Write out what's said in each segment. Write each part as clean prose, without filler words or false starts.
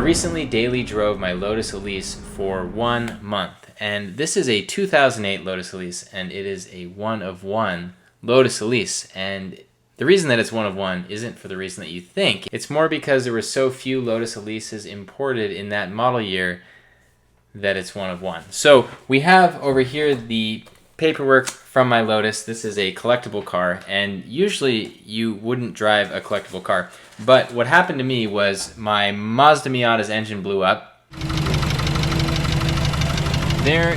recently daily drove my Lotus Elise for 1 month, and this is a 2008 Lotus Elise, and it is a one-of-one Lotus Elise. And the reason that it's one of one isn't for the reason that you think. It's more because there were so few Lotus Elises imported in that model year that it's one of one. So we have over here the paperwork from my Lotus. This is a collectible car, and usually you wouldn't drive a collectible car. But what happened to me was my Mazda Miata's engine blew up. There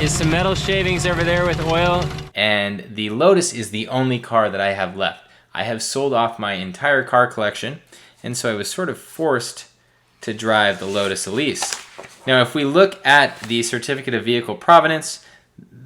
is some metal shavings over there with oil, and the Lotus is the only car that I have left. I have sold off my entire car collection, and so I was sort of forced to drive the Lotus Elise. Now, if we look at the Certificate of Vehicle Provenance,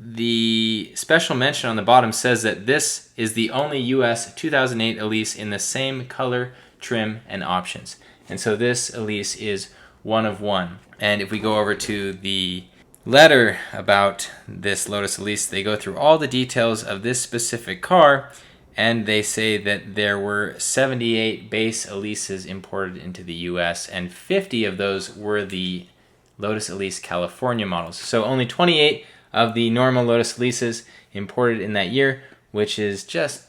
the special mention on the bottom says that this is the only US 2008 Elise in the same color, trim, and options. And so this Elise is one of one. And if we go over to the letter about this Lotus Elise, they go through all the details of this specific car, and they say that there were 78 base Elises imported into the US, and 50 of those were the Lotus Elise California models. So only 28 of the normal Lotus Elises imported in that year, which is just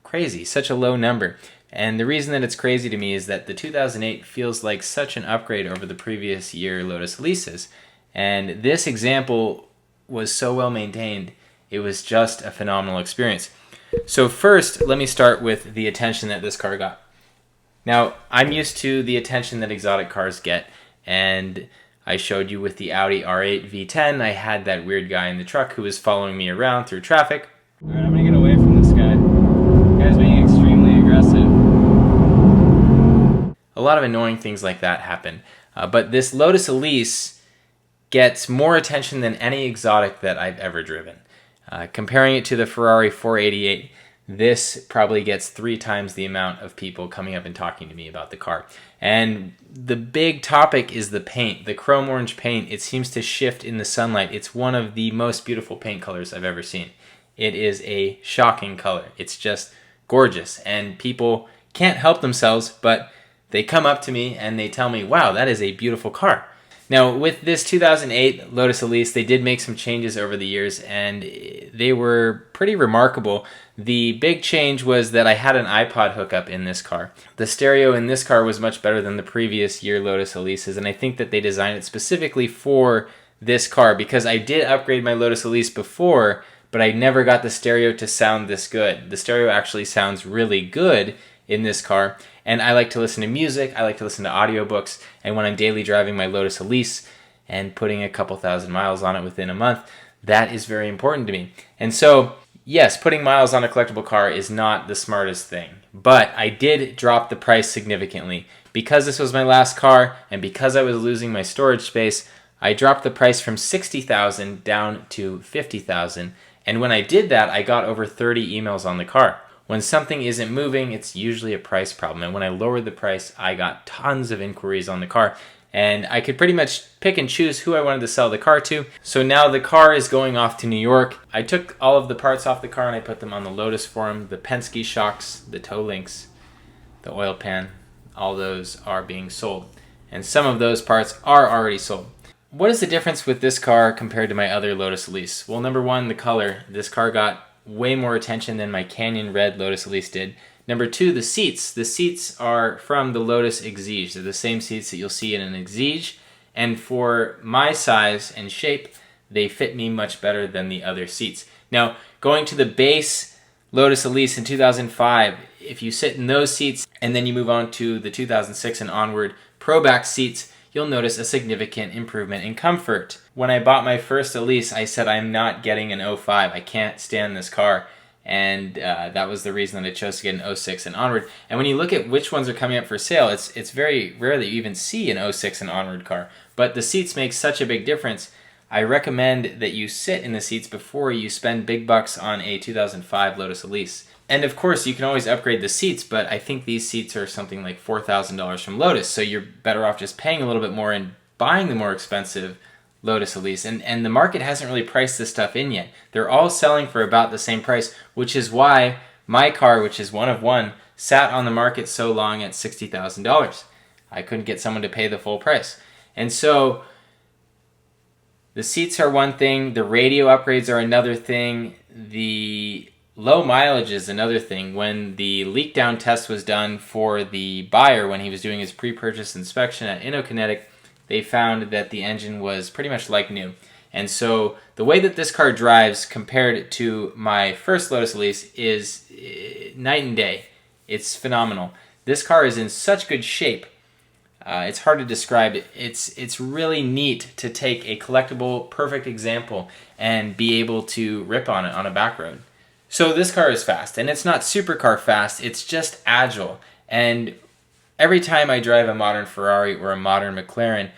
crazy, such a low number. And the reason that it's crazy to me is that the 2008 feels like such an upgrade over the previous year Lotus Elises. And this example was so well maintained, it was just a phenomenal experience. So first, let me start with the attention that this car got. Now, I'm used to the attention that exotic cars get, and I showed you with the Audi R8 V10, I had that weird guy in the truck who was following me around through traffic. All right, I'm gonna get away from this guy. The guy's being extremely aggressive. A lot of annoying things like that happen. But this Lotus Elise gets more attention than any exotic that I've ever driven. Comparing it to the Ferrari 488, this probably gets 3 times the amount of people coming up and talking to me about the car. And the big topic is the paint, the chrome orange paint. It seems to shift in the sunlight. It's one of the most beautiful paint colors I've ever seen. It is a shocking color. It's just gorgeous, and people can't help themselves, but they come up to me and they tell me, wow, that is a beautiful car. Now, with this 2008 Lotus Elise, they did make some changes over the years, and they were pretty remarkable. The big change was that I had an iPod hookup in this car. The stereo in this car was much better than the previous year Lotus Elises, and I think that they designed it specifically for this car, because I did upgrade my Lotus Elise before, but I never got the stereo to sound this good. The stereo actually sounds really good in this car, and I like to listen to music, I like to listen to audiobooks, and when I'm daily driving my Lotus Elise and putting a couple thousand miles on it within a month, that is very important to me. And so, yes, putting miles on a collectible car is not the smartest thing, but I did drop the price significantly. Because this was my last car, and because I was losing my storage space, I dropped the price from $60,000 down to $50,000, and when I did that, I got over 30 emails on the car. When something isn't moving, it's usually a price problem. And when I lowered the price, I got tons of inquiries on the car. And I could pretty much pick and choose who I wanted to sell the car to. So now the car is going off to New York. I took all of the parts off the car and I put them on the Lotus forum. The Penske shocks, the toe links, the oil pan, all those are being sold. And some of those parts are already sold. What is the difference with this car compared to my other Lotus Elise? Well, number one, the color. This car got way more attention than my Canyon Red Lotus Elise did. Number two, the seats. The seats are from the Lotus Exige. They're the same seats that you'll see in an Exige, and for my size and shape, they fit me much better than the other seats. Now, going to the base Lotus Elise in 2005, if you sit in those seats and then you move on to the 2006 and onward Pro-Back seats, you'll notice a significant improvement in comfort. When I bought my first Elise, I said I'm not getting an 05. I can't stand this car. And that was the reason that I chose to get an 06 and onward. And when you look at which ones are coming up for sale, it's very rare that you even see an 06 and onward car. But the seats make such a big difference. I recommend that you sit in the seats before you spend big bucks on a 2005 Lotus Elise. And of course, you can always upgrade the seats, but I think these seats are something like $4,000 from Lotus, so you're better off just paying a little bit more and buying the more expensive Lotus Elise. And the market hasn't really priced this stuff in yet. They're all selling for about the same price, which is why my car, which is one of one, sat on the market so long at $60,000. I couldn't get someone to pay the full price. And so the seats are one thing, the radio upgrades are another thing, the low mileage is another thing. When the leak down test was done for the buyer when he was doing his pre-purchase inspection at InnoKinetic, they found that the engine was pretty much like new. And so the way that this car drives compared to my first Lotus Elise is night and day. It's phenomenal. This car is in such good shape. It's hard to describe it. It's really neat to take a collectible, perfect example and be able to rip on it on a back road. So this car is fast, and it's not supercar fast, it's just agile. And every time I drive a modern Ferrari or a modern McLaren,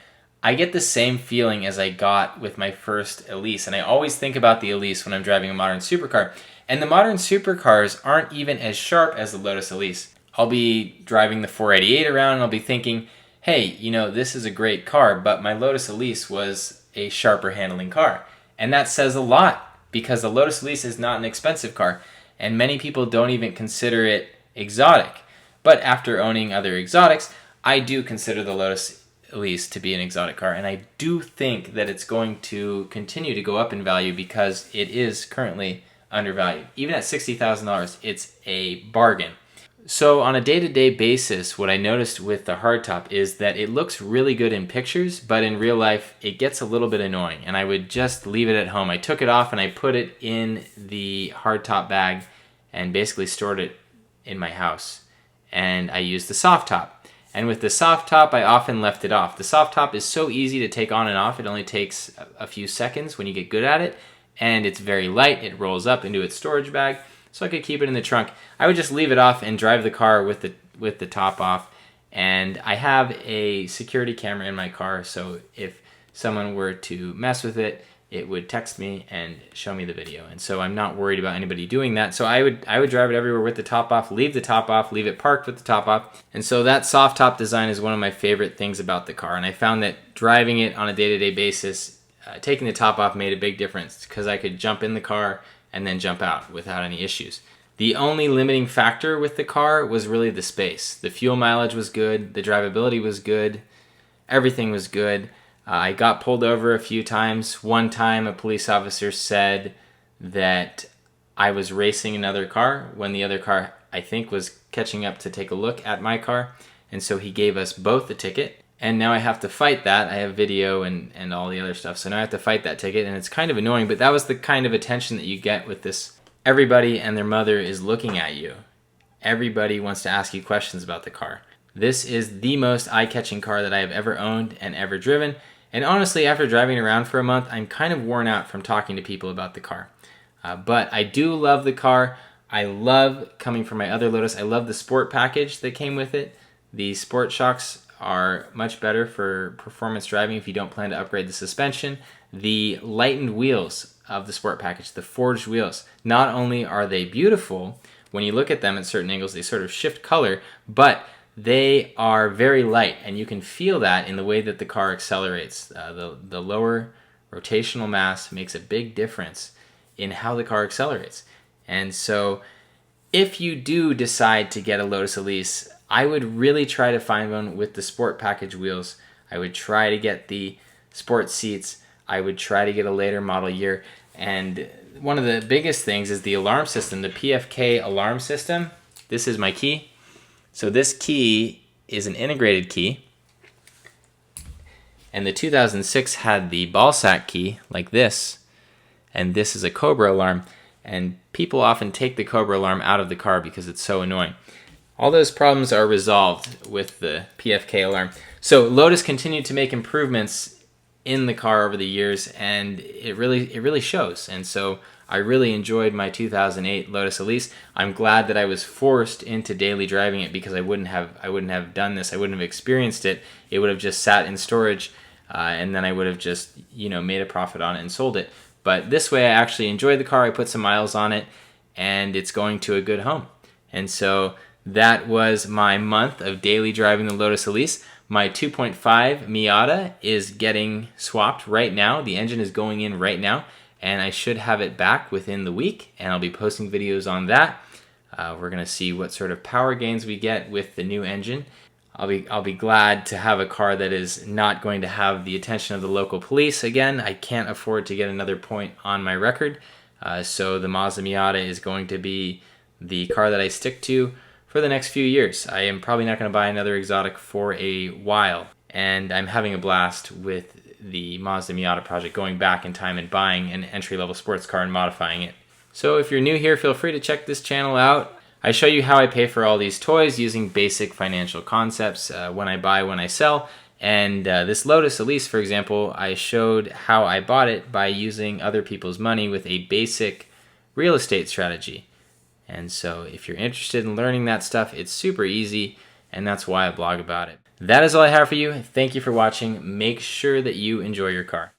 I get the same feeling as I got with my first Elise. And I always think about the Elise when I'm driving a modern supercar. And the modern supercars aren't even as sharp as the Lotus Elise. I'll be driving the 488 around and I'll be thinking, hey, you know, this is a great car, but my Lotus Elise was a sharper handling car. And that says a lot, because the Lotus Elise is not an expensive car, and many people don't even consider it exotic. But after owning other exotics, I do consider the Lotus Elise to be an exotic car, and I do think that it's going to continue to go up in value because it is currently undervalued. Even at $60,000, it's a bargain. So on a day-to-day basis, what I noticed with the hardtop is that it looks really good in pictures, but in real life, it gets a little bit annoying, and I would just leave it at home. I took it off and I put it in the hardtop bag and basically stored it in my house. And I used the soft top. And with the soft top, I often left it off. The soft top is so easy to take on and off. It only takes a few seconds when you get good at it, and it's very light. It rolls up into its storage bag, so I could keep it in the trunk. I would just leave it off and drive the car with the top off. And I have a security camera in my car, so if someone were to mess with it, it would text me and show me the video. And so I'm not worried about anybody doing that. So I would drive it everywhere with the top off, leave the top off, leave it parked with the top off. And so that soft top design is one of my favorite things about the car. And I found that driving it on a day-to-day basis, taking the top off made a big difference, because I could jump in the car and then jump out without any issues. The only limiting factor with the car was really the space. The fuel mileage was good, the drivability was good, everything was good. I got pulled over a few times. One time a police officer said that I was racing another car when the other car, I think, was catching up to take a look at my car. And so he gave us both the ticket. And now I have to fight that. I have video and all the other stuff. So now I have to fight that ticket, and it's kind of annoying, but that was the kind of attention that you get with this. Everybody and their mother is looking at you. Everybody wants to ask you questions about the car. This is the most eye-catching car that I have ever owned and ever driven. And honestly, after driving around for a month, I'm kind of worn out from talking to people about the car. But I do love the car. I love coming from My Other Lotus. I love the sport package that came with it. The sport shocks are much better for performance driving if you don't plan to upgrade the suspension. The lightened wheels of the sport package, the forged wheels, not only are they beautiful, when you look at them at certain angles, they sort of shift color, but they are very light, and you can feel that in the way that the car accelerates. The lower rotational mass makes a big difference in how the car accelerates. And so if you do decide to get a Lotus Elise, I would really try to find one with the sport package wheels. I would try to get the sport seats. I would try to get a later model year. And one of the biggest things is the alarm system, the PFK alarm system. This is my key. So this key is an integrated key. And the 2006 had the ball sack key like this. And this is a Cobra alarm. And people often take the Cobra alarm out of the car because it's so annoying. All those problems are resolved with the PFK alarm. So Lotus continued to make improvements in the car over the years, and it really shows. And so I really enjoyed my 2008 Lotus Elise. I'm glad that I was forced into daily driving it, because I wouldn't have done this. I wouldn't have experienced it. It would have just sat in storage, and then I would have just made a profit on it and sold it. But this way, I actually enjoyed the car. I put some miles on it, and it's going to a good home. And so that was my month of daily driving the Lotus Elise. My 2.5 Miata is getting swapped right now. The engine is going in right now, and I should have it back within the week, and I'll be posting videos on that. We're going to see what sort of power gains we get with the new engine. I'll be glad to have a car that is not going to have the attention of the local police. Again, I can't afford to get another point on my record, so the Mazda Miata is going to be the car that I stick to for the next few years. I am probably not going to buy another exotic for a while, and I'm having a blast with the Mazda Miata project, going back in time and buying an entry-level sports car and modifying it. So if you're new here, feel free to check this channel out. I show you how I pay for all these toys using basic financial concepts, when I buy, when I sell. And this Lotus Elise, for example, I showed how I bought it by using other people's money with a basic real estate strategy. And so if you're interested in learning that stuff, it's super easy, and that's why I blog about it. That is all I have for you. Thank you for watching. Make sure that you enjoy your car.